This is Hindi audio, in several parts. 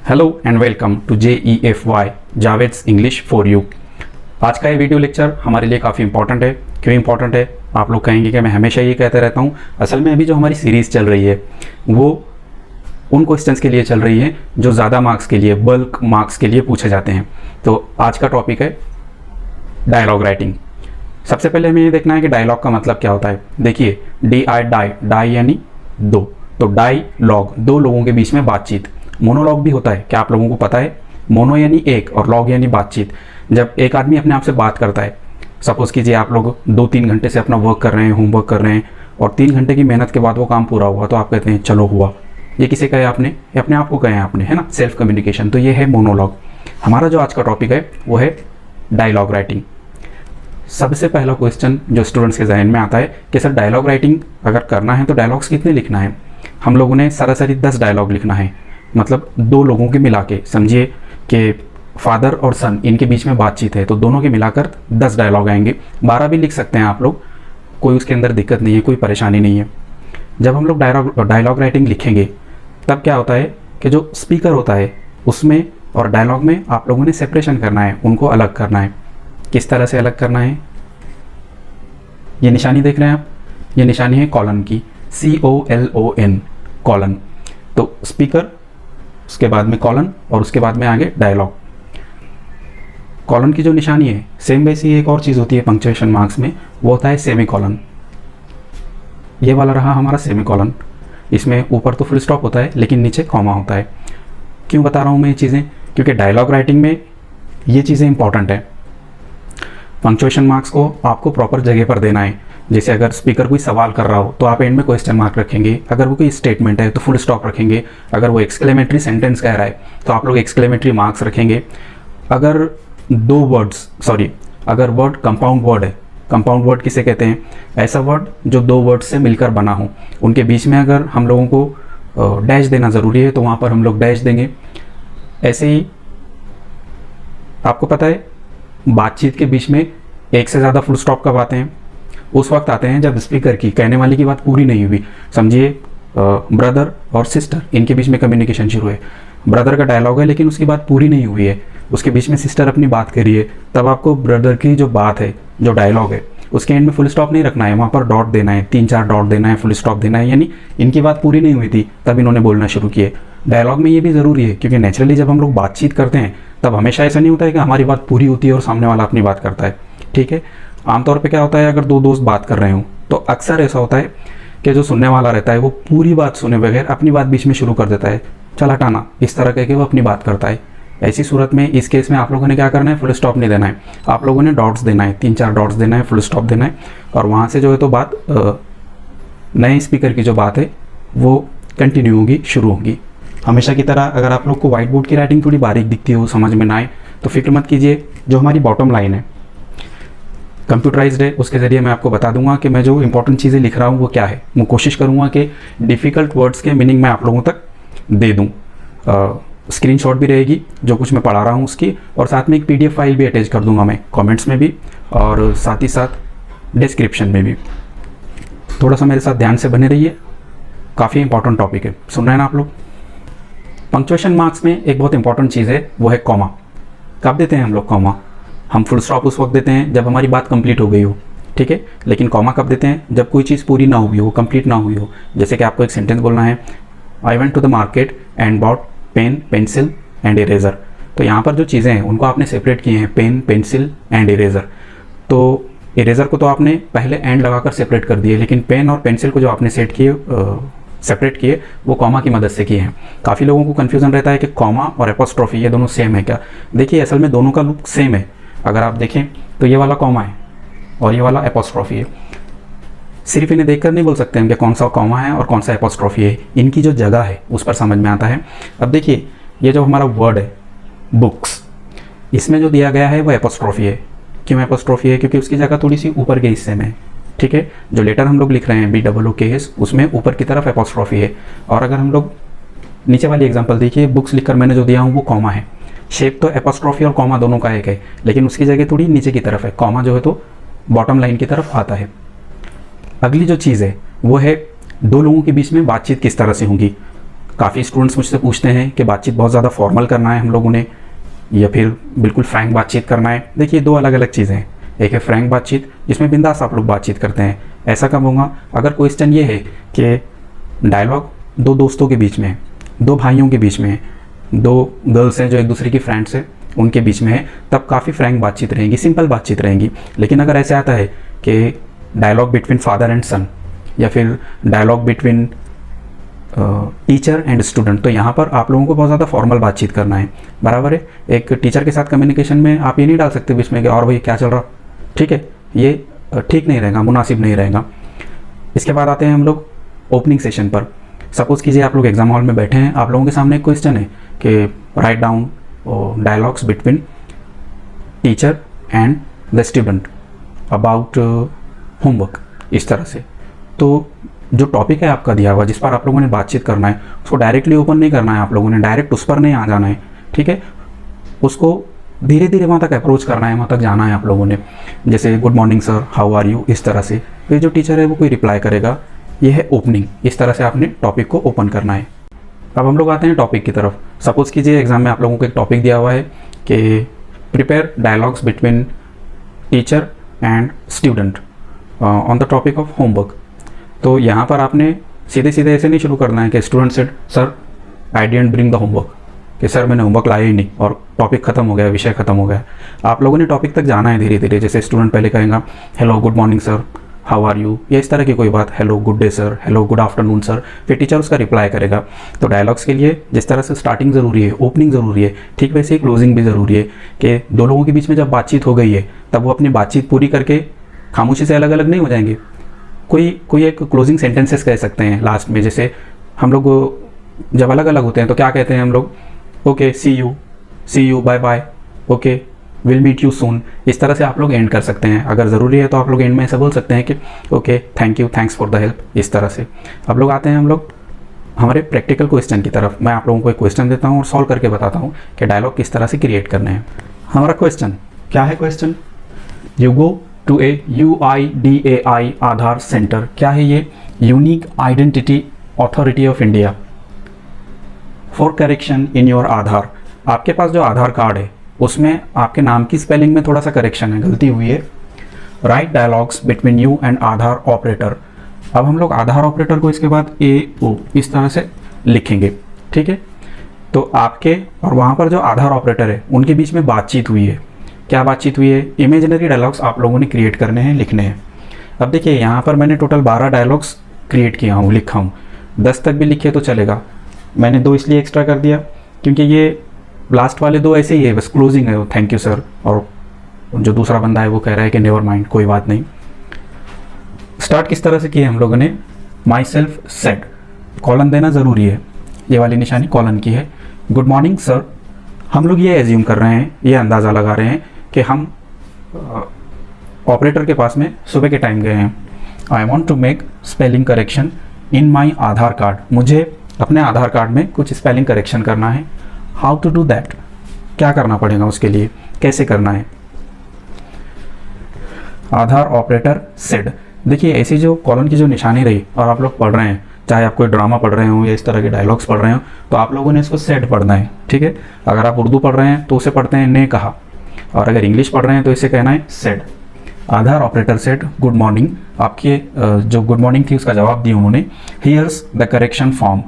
Hello and welcome to JEFY Javed's English for you. आज का ये वीडियो लेक्चर हमारे लिए काफ़ी इंपॉर्टेंट है। क्यों इंपॉर्टेंट है? आप लोग कहेंगे कि मैं हमेशा ये कहते रहता हूँ। असल में अभी जो हमारी सीरीज़ चल रही है वो उन क्वेश्चंस के लिए चल रही है जो ज़्यादा मार्क्स के लिए, बल्क मार्क्स के लिए पूछे जाते हैं। तो आज का टॉपिक है डायलॉग राइटिंग। सबसे पहले हमें ये देखना है कि डायलॉग का मतलब क्या होता है। देखिए, डाई यानी दो, तो डायलॉग दो लोगों के बीच में बातचीत। मोनोलॉग भी होता है, क्या आप लोगों को पता है? मोनो यानी एक और लॉग यानी बातचीत। जब एक आदमी अपने आप से बात करता है, सपोज कीजिए आप लोग 2-3 घंटे से अपना वर्क कर रहे हैं, होमवर्क कर रहे हैं और 3 घंटे की मेहनत के बाद वो काम पूरा हुआ, तो आप कहते हैं चलो हुआ। ये किसे कहे आपने? ये अपने आप को कहे आपने, है ना, सेल्फ कम्युनिकेशन। तो ये है मोनोलॉग। हमारा जो आज का टॉपिक है वो है डायलॉग राइटिंग। सबसे पहला क्वेश्चन जो स्टूडेंट्स के जहन में आता है कि सर डायलॉग राइटिंग अगर करना है तो डायलॉग्स कितने लिखना है? हम लोगों ने सरासरी 10 डायलॉग लिखना है, मतलब दो लोगों के मिला के। समझिए कि फादर और सन, इनके बीच में बातचीत है, तो दोनों के मिलाकर 10 डायलॉग आएंगे। 12 भी लिख सकते हैं आप लोग, कोई उसके अंदर दिक्कत नहीं है, कोई परेशानी नहीं है। जब हम लोग डायलॉग राइटिंग लिखेंगे तब क्या होता है कि जो स्पीकर होता है उसमें और डायलॉग में आप लोगों ने सेपरेशन करना है, उनको अलग करना है। किस तरह से अलग करना है? ये निशानी देख रहे हैं आप, ये निशानी है कॉलन की, COLON, कॉलन। तो स्पीकर, उसके बाद में कॉलन और उसके बाद में आगे डायलॉग। कॉलन की जो निशानी है, सेम वैसी एक और चीज़ होती है पंक्चुएशन मार्क्स में, वो होता है सेमी कॉलन। ये वाला रहा हमारा सेमी कॉलन। इसमें ऊपर तो फुल स्टॉप होता है लेकिन नीचे कॉमा होता है। क्यों बता रहा हूँ मैं ये चीज़ें? क्योंकि डायलॉग राइटिंग में ये चीज़ें इंपॉर्टेंट है। पंक्चुएशन मार्क्स को आपको प्रॉपर जगह पर देना है। जैसे अगर स्पीकर कोई सवाल कर रहा हो तो आप एंड में क्वेश्चन मार्क रखेंगे, अगर वो कोई स्टेटमेंट है तो फुल स्टॉप रखेंगे, अगर वो एक्सक्लेमेटरी सेंटेंस कह रहा है तो आप लोग एक्सक्लेमेटरी मार्क्स रखेंगे। अगर अगर वर्ड कंपाउंड वर्ड है, कंपाउंड वर्ड किसे कहते हैं? ऐसा वर्ड जो दो वर्ड से मिलकर बना हो, उनके बीच में अगर हम लोगों को डैश देना ज़रूरी है तो वहाँ पर हम लोग डैश देंगे। ऐसे ही आपको पता है बातचीत के बीच में एक से ज़्यादा फुल स्टॉप कब आते हैं? उस वक्त आते हैं जब स्पीकर की कहने वाले की बात पूरी नहीं हुई। समझिए ब्रदर और सिस्टर, इनके बीच में कम्युनिकेशन शुरू है, ब्रदर का डायलॉग है लेकिन उसकी बात पूरी नहीं हुई है, उसके बीच में सिस्टर अपनी बात करी है, तब आपको ब्रदर की जो बात है, जो डायलॉग है, उसके एंड में फुल स्टॉप नहीं रखना है, वहाँ पर डॉट देना है, 3-4 डॉट देना है, फुल स्टॉप देना है। यानी इनकी बात पूरी नहीं हुई थी तब इन्होंने बोलना शुरू किए। डायलॉग में ये भी ज़रूरी है क्योंकि नेचुरली जब हम लोग बातचीत करते हैं तब हमेशा ऐसा नहीं होता है कि हमारी बात पूरी होती है और सामने वाला अपनी बात करता है। ठीक है, आमतौर पे क्या होता है, अगर दो दोस्त बात कर रहे हो तो अक्सर ऐसा होता है कि जो सुनने वाला रहता है वो पूरी बात सुने बगैर अपनी बात बीच में शुरू कर देता है, चल हटाना, इस तरह कह के वो अपनी बात करता है। ऐसी सूरत में इस केस में आप लोगों ने क्या करना है? फुल स्टॉप नहीं देना है, आप लोगों ने डॉट्स देना है, 3-4 डॉट्स देना है, फुल स्टॉप देना है। और वहाँ से जो है तो बात नए स्पीकर की जो बात है वो कंटिन्यू होगी, शुरू होगी। हमेशा की तरह अगर आप लोग को व्हाइट बोर्ड की राइटिंग थोड़ी बारीक दिखती हो, समझ में ना आए, तो फिक्र मत कीजिए। जो हमारी बॉटम लाइन है कंप्यूटराइज्ड है, उसके ज़रिए मैं आपको बता दूंगा कि मैं जो इंपॉर्टेंट चीज़ें लिख रहा हूँ वो क्या है। मैं कोशिश करूँगा कि डिफ़िकल्ट वर्ड्स के मीनिंग मैं आप लोगों तक दे दूँ। स्क्रीनशॉट भी रहेगी जो कुछ मैं पढ़ा रहा हूँ उसकी, और साथ में एक PDF फाइल भी अटैच कर दूंगा मैं, कमेंट्स में भी और साथ ही साथ डिस्क्रिप्शन में भी। थोड़ा सा मेरे साथ ध्यान से बने रहिए, काफ़ी इंपॉर्टेंट टॉपिक है, सुन रहे हैं ना आप लोग। पंक्चुएशन मार्क्स में एक बहुत इंपॉर्टेंट चीज़ है, वो है कॉमा। कब देते हैं हम लोग कॉमा? हम फुल स्टॉप उस वक्त देते हैं जब हमारी बात कंप्लीट हो गई हो, ठीक है, लेकिन कॉमा कब देते हैं? जब कोई चीज़ पूरी ना हुई हो, कंप्लीट ना हुई हो। जैसे कि आपको एक सेंटेंस बोलना है, I went to the market and bought pen, pencil and eraser. तो यहाँ पर जो चीज़ें हैं उनको आपने सेपरेट किए हैं, पेन, पेंसिल एंड इरेजर। तो इरेजर को तो आपने पहले एंड लगाकर सेपरेट कर दिए, लेकिन पेन और पेंसिल को जो आपने सेपरेट किए वो कॉमा की मदद से किए हैं। काफ़ी लोगों को कन्फ्यूज़न रहता है कि कॉमा और एपोस्ट्रोफी ये दोनों सेम है क्या? देखिए, असल में दोनों का लुक सेम है। अगर आप देखें तो ये वाला कॉमा है और ये वाला एपोस्ट्रोफी है। सिर्फ इन्हें देखकर नहीं बोल सकते हम कि कौन सा कॉमा है और कौन सा एपोस्ट्रोफी है, इनकी जो जगह है उस पर समझ में आता है। अब देखिए, ये जो हमारा वर्ड है बुक्स, इसमें जो दिया गया है वो एपोस्ट्रोफी है। क्यों एपोस्ट्रोफी है? क्योंकि उसकी जगह थोड़ी सी ऊपर के हिस्से में है, ठीक है। जो लेटर हम लोग लिख रहे हैं BOOKS, उसमें ऊपर की तरफ एपोस्ट्रोफी है। और अगर हम लोग नीचे वाली एग्जांपल देखिए, बुक्स लिखकर मैंने जो दिया हूँ वो कॉमा है। शेप तो एपोस्ट्रोफी और कॉमा दोनों का एक है, लेकिन उसकी जगह थोड़ी नीचे की तरफ है। कॉमा जो है तो बॉटम लाइन की तरफ आता है। अगली जो चीज़ है वो है दो लोगों के बीच में बातचीत किस तरह से होगी। काफ़ी स्टूडेंट्स मुझसे पूछते हैं कि बातचीत बहुत ज़्यादा फॉर्मल करना है हम लोगों ने या फिर बिल्कुल फ्रैंक बातचीत करना है। देखिए, दो अलग अलग चीज़ें हैं। एक है फ्रैंक बातचीत जिसमें बिंदास आप लोग बातचीत करते हैं, ऐसा कब होगा अगर क्वेश्चन ये है कि डायलॉग दो दोस्तों के बीच में है, दो भाइयों के बीच में है, दो गर्ल्स हैं जो एक दूसरे की फ्रेंड्स हैं उनके बीच में है, तब काफ़ी फ्रैंक बातचीत रहेगी, सिंपल बातचीत रहेगी। लेकिन अगर ऐसे आता है कि dialogue between father and son या फिर dialogue between teacher and student, तो यहाँ पर आप लोगों को बहुत ज़्यादा फॉर्मल बातचीत करना है, बराबर है। एक टीचर के साथ कम्युनिकेशन में आप ये नहीं डाल सकते बीच में कि और भाई क्या चल रहा, ठीक है, ये ठीक नहीं रहेगा, मुनासिब नहीं रहेगा। इसके बाद आते हैं हम लोग ओपनिंग सेशन पर। सपोज़ कीजिए आप लोग एग्जाम हॉल में बैठे हैं, आप लोगों के सामने एक क्वेश्चन है कि write down dialogues between teacher and the student about homework, इस तरह से। तो जो टॉपिक है आपका दिया हुआ जिस पर आप लोगों ने बातचीत करना है उसको डायरेक्टली ओपन नहीं करना है, आप लोगों ने डायरेक्ट उस पर नहीं आ जाना है, ठीक है। उसको धीरे धीरे वहाँ तक अप्रोच करना है, वहाँ तक जाना है आप लोगों ने। जैसे good morning sir, how are you, इस तरह से। फिर जो टीचर है वो कोई रिप्लाई करेगा, ये है ओपनिंग। इस तरह से आपने टॉपिक को ओपन करना है। अब हम लोग आते हैं टॉपिक की तरफ। सपोज़ कीजिए एग्जाम में आप लोगों को एक टॉपिक दिया हुआ है कि prepare dialogues between teacher and student on the topic of homework. तो यहाँ पर आपने सीधे सीधे ऐसे नहीं शुरू करना है कि student said sir I didn't bring the homework, कि सर मैंने होमवर्क लाया ही नहीं और टॉपिक खत्म हो गया, विषय खत्म हो गया। आप लोगों ने टॉपिक तक जाना है धीरे धीरे। जैसे स्टूडेंट पहले कहेगा hello good morning sir, how are you, या इस तरह की कोई बात, hello good day sir, hello good afternoon sir, फिर टीचर उसका रिप्लाई करेगा। तो डायलॉग्स के लिए जिस तरह से स्टार्टिंग ज़रूरी है, ओपनिंग ज़रूरी है, ठीक वैसे ही क्लोजिंग भी ज़रूरी है कि दो लोगों के बीच में जब बातचीत हो गई है तब वो अपनी बातचीत पूरी करके खामोशी से अलग अलग नहीं हो जाएंगे। कोई एक क्लोजिंग सेंटेंसेस कह सकते हैं लास्ट में। जैसे हम लोग जब अलग अलग होते हैं तो क्या कहते हैं हम लोग, okay see you bye bye, okay will meet you soon. इस तरह से आप लोग एंड कर सकते हैं। अगर ज़रूरी है तो आप लोग एंड में ऐसा बोल सकते हैं कि okay thank you, thanks for the help, इस तरह से। अब लोग आते हैं हम लोग हमारे प्रैक्टिकल क्वेश्चन की तरफ। मैं आप लोगों को एक क्वेश्चन देता हूँ और सॉल्व करके बताता हूँ कि डायलॉग किस तरह से क्रिएट करने हैं। हमारा क्वेश्चन क्या है? Question, you go to a UIDAI Aadhaar centre. क्या है ये? Unique identity authority of India for correction in your Aadhaar. आपके पास जो आधार कार्ड है उसमें आपके नाम की स्पेलिंग में थोड़ा सा करेक्शन है, गलती हुई है। Right dialogues between you and Aadhaar operator. अब हम लोग आधार ऑपरेटर को इसके बाद AO इस तरह से लिखेंगे, ठीक है। तो आपके और वहाँ पर जो आधार ऑपरेटर है उनके बीच में बातचीत हुई है। क्या बातचीत हुई है? इमेजिनरी डायलॉग्स आप लोगों ने क्रिएट करने हैं, लिखने हैं। अब देखिए यहाँ पर मैंने टोटल 12 डायलॉग्स क्रिएट किया हूँ, लिखा हूँ। 10 तक भी लिखे तो चलेगा, मैंने 2 इसलिए एक्स्ट्रा कर दिया क्योंकि ये लास्ट वाले 2 ऐसे ही है, बस क्लोजिंग है, वो थैंक यू सर, और जो दूसरा बंदा है वो कह रहा है कि नेवर माइंड, कोई बात नहीं। स्टार्ट किस तरह से किया हम लोगों ने? माई सेल्फ सेड, कॉलन देना ज़रूरी है, ये वाली निशानी कॉलन की है। गुड मॉर्निंग सर, हम लोग ये एज्यूम कर रहे हैं, ये अंदाज़ा लगा रहे हैं कि हम ऑपरेटर के पास में सुबह के टाइम गए हैं। I want to make spelling correction in my Aadhaar card, मुझे अपने आधार कार्ड में कुछ स्पेलिंग करेक्शन करना है। हाउ टू डू दैट, क्या करना पड़ेगा उसके लिए, कैसे करना है? आधार ऑपरेटर सेड। देखिए ऐसी जो कॉलन की जो निशानी रही और आप लोग पढ़ रहे हैं, चाहे आप कोई ड्रामा पढ़ रहे हो या इस तरह के डायलॉग्स पढ़ रहे हो, तो आप लोगों ने इसको सेड पढ़ना है, ठीक है। अगर आप उर्दू पढ़ रहे हैं तो उसे पढ़ते हैं ने कहा, और अगर इंग्लिश पढ़ रहे हैं तो इसे कहना है सेड। आधार ऑपरेटर सेड गुड मॉर्निंग। आपके जो गुड मॉर्निंग थी उसका जवाब दिया उन्होंने। हियर्स द करेक्शन फॉर्म,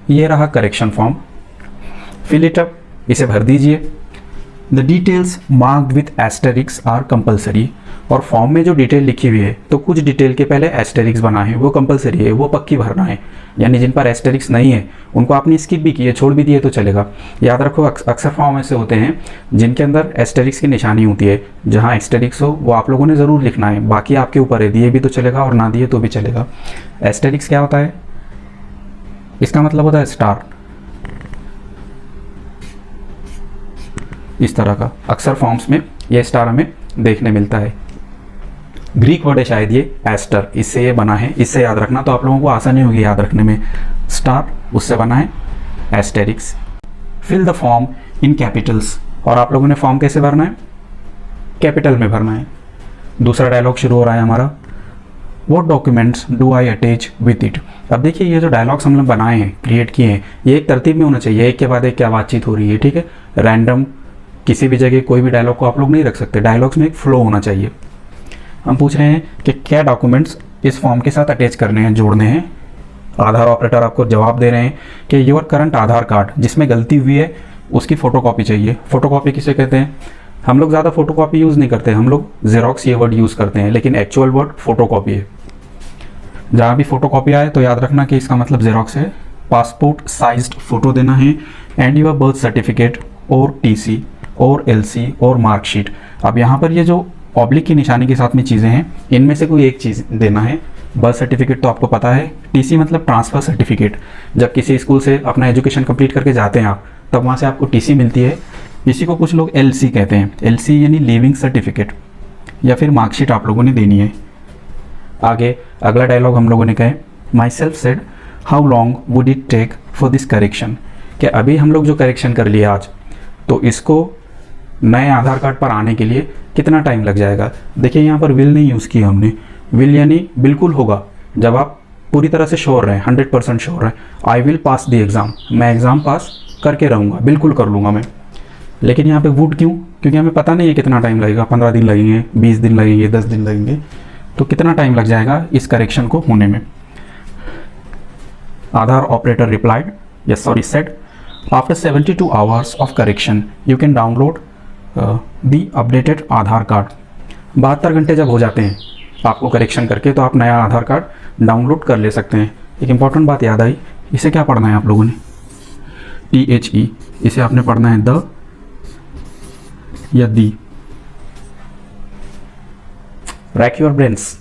ये रहा correction form, fill it up, इसे भर दीजिए। The details marked with asterisks are compulsory. और फॉर्म में जो डिटेल लिखी हुई है तो कुछ डिटेल के पहले एस्टेरिक्स बना है, वो कंपलसरी है, वो पक्की भरना है। यानी जिन पर एस्टेरिक्स नहीं है उनको आपने स्किप भी किए, छोड़ भी दिए तो चलेगा। याद रखो अक्सर फॉर्म ऐसे होते हैं जिनके अंदर एस्टेरिक्स की निशानी होती है, जहाँ एस्टेरिक्स हो वो आप लोगों ने ज़रूर लिखना है, बाकी आपके ऊपर है, दिए भी तो चलेगा और ना दिए तो भी चलेगा। एस्टेरिक्स क्या होता है? इसका मतलब होता है स्टार, इस तरह का। अक्सर फॉर्म्स में ये स्टार हमें देखने मिलता है। ग्रीक वर्ड है शायद ये एस्टर, इससे ये बना है, इससे याद रखना तो आप लोगों को आसानी होगी याद रखने में। स्टार उससे बना है asterisks. Fill the form in capitals. और आप लोगों ने फॉर्म कैसे भरना है? कैपिटल में भरना है। दूसरा डायलॉग शुरू हो रहा है हमारा। What documents do I attach with it. अब देखिए ये जो डायलॉग्स हम लोग बनाए हैं, क्रिएट किए हैं, ये एक तरतीब में होना चाहिए, एक के बाद एक क्या बातचीत हो रही है, ठीक है। रैंडम किसी भी जगह कोई भी डायलॉग को आप लोग नहीं रख सकते, डायलॉग्स में एक फ्लो होना चाहिए। हम पूछ रहे हैं कि क्या डॉक्यूमेंट्स इस फॉर्म के साथ अटैच करने हैं, जोड़ने हैं। आधार ऑपरेटर आपको जवाब दे रहे हैं कि योर करंट आधार कार्ड जिसमें गलती हुई है उसकी फ़ोटोकॉपी चाहिए। फ़ोटोकॉपी किसे कहते हैं? हम लोग ज़्यादा फ़ोटोकॉपी यूज़ नहीं करते, हम लोग जेरोक्स ये वर्ड यूज़ करते हैं, लेकिन एक्चुअल वर्ड फ़ोटोकॉपी है। जहाँ भी फ़ोटोकॉपी आए तो याद रखना कि इसका मतलब जेरोक्स है। पासपोर्ट साइज्ड फ़ोटो देना है एंड योर बर्थ सर्टिफिकेट और टीसी और एलसी और मार्कशीट। अब यहाँ पर ये जो ऑब्लिक की निशानी के साथ में चीज़ें हैं, इनमें से कोई एक चीज़ देना है। बर्थ सर्टिफिकेट तो आपको पता है, टीसी मतलब ट्रांसफ़र सर्टिफिकेट, जब किसी स्कूल से अपना एजुकेशन कंप्लीट करके जाते हैं आप, तब वहाँ से आपको टीसी मिलती है। इसी को कुछ लोग एलसी कहते हैं, एलसी यानी लिविंग सर्टिफिकेट, या फिर मार्कशीट आप लोगों ने देनी है। आगे अगला डायलॉग हम लोगों ने कहा, myself said how long would it take for this correction, कि अभी हम लोग जो करेक्शन कर लिया आज, तो इसको नए आधार कार्ड पर आने के लिए कितना टाइम लग जाएगा। देखिए यहाँ पर विल नहीं यूज़ किया हमने, विल यानी बिल्कुल होगा, जब आप पूरी तरह से श्योर रहें, 100% श्योर रहें। I will pass the exam, मैं एग्ज़ाम पास करके रहूँगा, बिल्कुल कर लूँगा मैं। लेकिन यहाँ पे वुड क्यों? क्योंकि हमें पता नहीं है कितना टाइम लगेगा, 15 दिन लगेंगे, 20 दिन लगेंगे, 10 दिन लगेंगे, तो कितना टाइम लग जाएगा इस करेक्शन को होने में। Aadhaar operator replied, yes sorry said, after 72 hours of correction you can download the updated Aadhaar card. 72 घंटे जब हो जाते हैं आपको करेक्शन करके, तो आप नया आधार कार्ड डाउनलोड कर ले सकते हैं। एक इंपॉर्टेंट बात याद आई, इसे क्या पढ़ना है आप लोगों ने? THE, इसे आपने पढ़ना है द या दी। रैक योर ब्रेन्स,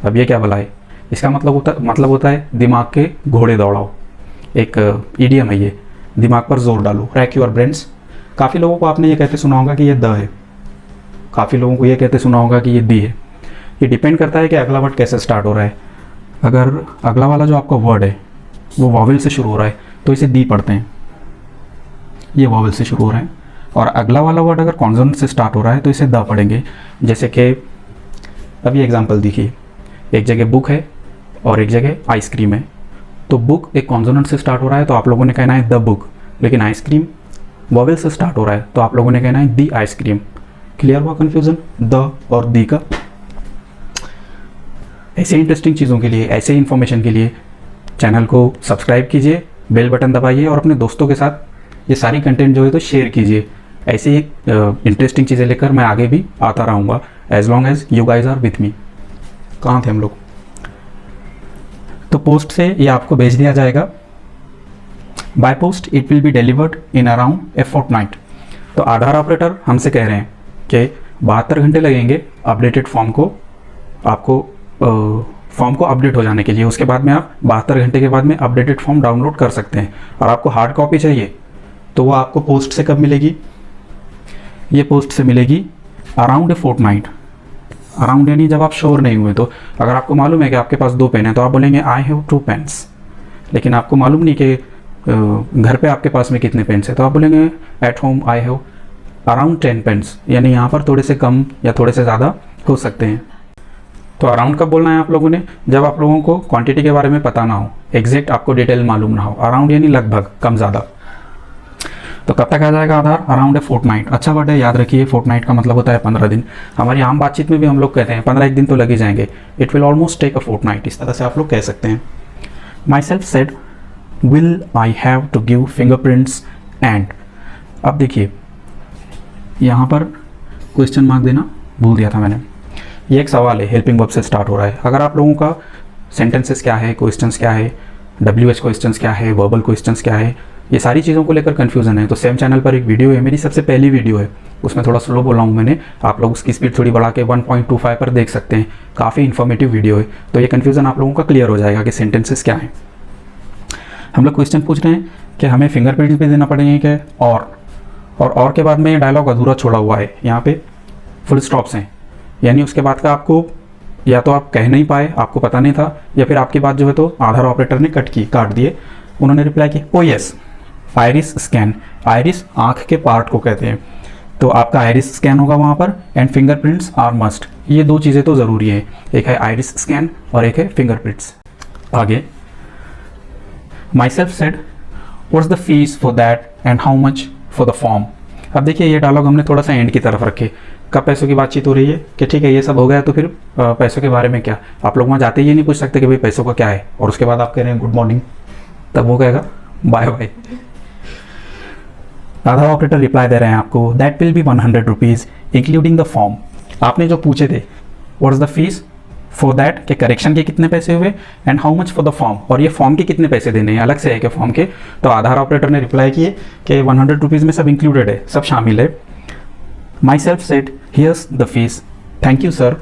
अब ये क्या भला है? इसका मतलब होता है दिमाग के घोड़े दौड़ाओ, एक ईडियम है ये, दिमाग पर जोर डालो। रैक योर ब्रेन्स, काफ़ी लोगों को आपने ये कहते सुना होगा कि ये द है, काफ़ी लोगों को ये कहते सुना होगा कि ये दी है। ये डिपेंड करता है कि अगला वर्ड कैसे स्टार्ट हो रहा है। अगर अगला वाला जो आपका वर्ड है वो वॉवेल से शुरू हो रहा है तो इसे दी पढ़ते हैं, ये वॉवेल से शुरू हो रहा है। और अगला वाला वर्ड अगर कॉन्सोनेंट से स्टार्ट हो रहा है तो इसे द पढ़ेंगे। जैसे कि अब ये एग्जांपल देखिए, एक जगह बुक है और एक जगह आइसक्रीम है, तो बुक एक कॉन्सोनेंट से स्टार्ट हो रहा है तो आप लोगों ने कहना है द बुक, लेकिन आइसक्रीम वॉवेल से स्टार्ट हो रहा है तो आप लोगों ने कहना है दी आइसक्रीम। क्लियर हुआ कन्फ्यूज़न द और दी का? ऐसे इंटरेस्टिंग चीज़ों के लिए, ऐसे इन्फॉर्मेशन के लिए चैनल को सब्सक्राइब कीजिए, बेल बटन दबाइए और अपने दोस्तों के साथ ये सारी कंटेंट जो है तो शेयर कीजिए। ऐसे ही इंटरेस्टिंग चीज़ें लेकर मैं आगे भी आता रहूँगा, as long as you guys are with me. कहाँ थे हम लोग? तो पोस्ट से ये आपको भेज दिया जाएगा। By post it will be delivered in around a fortnight. तो आधार ऑपरेटर हमसे कह रहे हैं कि 72 घंटे लगेंगे अपडेटेड फॉर्म को, आपको फॉर्म को अपडेट हो जाने के लिए। उसके बाद में आप 72 घंटे के बाद में अपडेटेड फॉर्म डाउनलोड कर सकते हैं। और आपको हार्ड कॉपी चाहिए तो वो आपको पोस्ट से कब मिलेगी? ये पोस्ट से मिलेगी अराउंड ए फोर्टनाइट। अराउंड यानी जब आप श्योर नहीं हुए, तो अगर आपको मालूम है कि आपके पास 2 पेन है तो आप बोलेंगे आई हैव 2 पेन्स, लेकिन आपको मालूम नहीं कि घर पे आपके पास में कितने पेन्स है, तो आप बोलेंगे at home I have around 10 pens, यानी यहाँ पर थोड़े से कम या थोड़े से ज़्यादा हो सकते हैं। तो अराउंड कब बोलना है आप लोगों ने? जब आप लोगों को क्वांटिटी के बारे में पता ना हो, एग्जैक्ट आपको डिटेल मालूम ना हो। अराउंड यानी लगभग, कम ज़्यादा। तो कब तक आ जाएगा आधार? Around a fortnight. अच्छा वर्ड है, याद रखिए। फोर्टनाइट का मतलब होता है 15 दिन। हमारी आम बातचीत में भी हम लोग कहते हैं 15 दिन तो लग ही जाएंगे, it will almost take a fortnight, इस तरह से आप लोग कह सकते हैं। Myself said will I have to give fingerprints and. अब देखिए यहाँ पर क्वेश्चन मार्क देना भूल दिया था मैंने। ये एक सवाल है, हेल्पिंग वर्ब से स्टार्ट हो रहा है। अगर आप लोगों का सेंटेंसेस क्या है, क्वेश्चंस क्या है, WH क्वेश्चंस क्या है, वर्बल क्वेश्चंस क्या है, ये सारी चीज़ों को लेकर कन्फ्यूजन है, तो सेम चैनल पर एक वीडियो है, मेरी सबसे पहली वीडियो है, उसमें थोड़ा स्लो बोला हूँ मैंने, आप लोग उसकी स्पीड थोड़ी बढ़ा के 1.25 पर देख सकते हैं। काफ़ी इन्फॉर्मेटिव वीडियो है, तो ये कन्फ्यूज़न आप लोगों का क्लियर हो जाएगा कि सेंटेंसेस क्या हैं। हम लोग क्वेश्चन पूछ रहे हैं कि हमें फिंगरप्रिंट भी देना पड़ेंगे क्या, और के बाद में डायलॉग अधूरा छोड़ा हुआ है, यहाँ पे फुल स्टॉप्स हैं, यानी उसके बाद का आपको या तो आप कह नहीं पाए, आपको पता नहीं था, या फिर आपकी बात जो है तो आधार ऑपरेटर ने काट दिए। उन्होंने रिप्लाई किया ओ यस आइरिस स्कैन। आइरिस आँख के पार्ट को कहते हैं, तो आपका आइरिस स्कैन होगा वहाँ पर, एंड फिंगरप्रिंट्स आर मस्ट। ये 2 चीज़ें तो ज़रूरी है, एक है आइरिस स्कैन और एक है फिंगरप्रिंट्स। आगे my self said what's the fees for that and how much for the form. अब देखिए ये डायलॉग हमने थोड़ा सा एंड की तरफ रखे, कब पैसों की बातचीत हो रही है कि ठीक है ये सब हो गया तो फिर पैसों के बारे में क्या। आप लोग वहाँ जाते ही नहीं पूछ सकते कि भाई पैसों का क्या है, और उसके बाद आप कह रहे हैं गुड मॉर्निंग, तब वो कहेगा बाय बाय। आधार ऑपरेटर रिप्लाई दे रहे हैं आपको that will be 100 rupees including the form. आपने जो पूछे थे what is the fees for that के करेक्शन के कितने पैसे हुए and how much for the form, और ये फॉर्म के कितने पैसे देने हैं अलग से है कि फॉर्म के। तो आधार ऑपरेटर ने रिप्लाई किए कि 100 रुपीज़ में सब इंक्लूडेड है, सब शामिल है। Myself said here's the fees, thank you sir.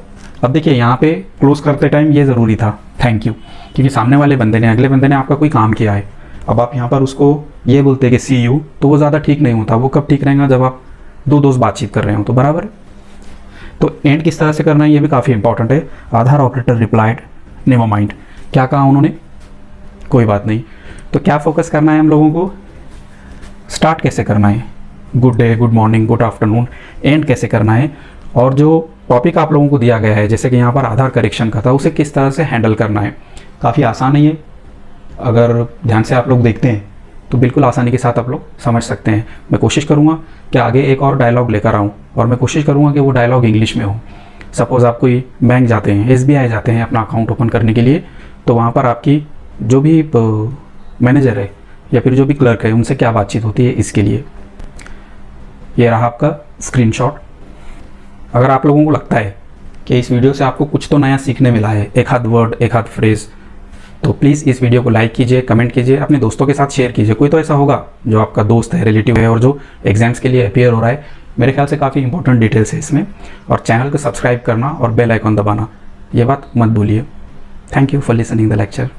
अब देखिए यहाँ पे क्लोज करते टाइम ये ज़रूरी था थैंक यू, क्योंकि सामने वाले बंदे ने, अगले बंदे ने आपका कोई काम किया है। अब आप यहाँ पर उसको ये बोलते कि सी यू, तो वो ज़्यादा ठीक नहीं होता। वो कब ठीक रहेगा, जब आप दो दोस्त बातचीत कर रहे हो, तो बराबर है। तो एंड किस तरह से करना है ये भी काफ़ी इंपॉर्टेंट है। आधार ऑपरेटर रिप्लाइड नेवर माइंड, क्या कहा उन्होंने, कोई बात नहीं। तो क्या फोकस करना है हम लोगों को, स्टार्ट कैसे करना है, good day, good morning, good afternoon, and कैसे करना है, और जो टॉपिक आप लोगों को दिया गया है जैसे कि यहाँ पर आधार करेक्शन का था, उसे किस तरह से हैंडल करना है। काफ़ी आसान है ये, अगर ध्यान से आप लोग देखते हैं तो बिल्कुल आसानी के साथ आप लोग समझ सकते हैं। मैं कोशिश करूँगा कि आगे एक और डायलॉग लेकर आऊँ, और मैं कोशिश करूँगा कि वो डायलॉग इंग्लिश में हो। सपोज़ आप कोई बैंक जाते हैं, SBI जाते हैं अपना अकाउंट ओपन करने के लिए, तो वहाँ पर आपकी जो भी मैनेजर है या फिर जो भी क्लर्क है उनसे क्या बातचीत होती है, इसके लिए ये रहा आपका स्क्रीनशॉट। अगर आप लोगों को लगता है कि इस वीडियो से आपको कुछ तो नया सीखने मिला है, एक आध वर्ड, एक आध फ्रेज़, तो प्लीज़ इस वीडियो को लाइक कीजिए, कमेंट कीजिए, अपने दोस्तों के साथ शेयर कीजिए। कोई तो ऐसा होगा जो आपका दोस्त है, रिलेटिव है, और जो एग्जाम्स के लिए अपियर हो रहा है। मेरे ख्याल से काफ़ी इंपॉर्टेंट डिटेल्स है इसमें। और चैनल को सब्सक्राइब करना और बेल आइकॉन दबाना, ये बात मत भूलिए। Thank you for listening the lecture.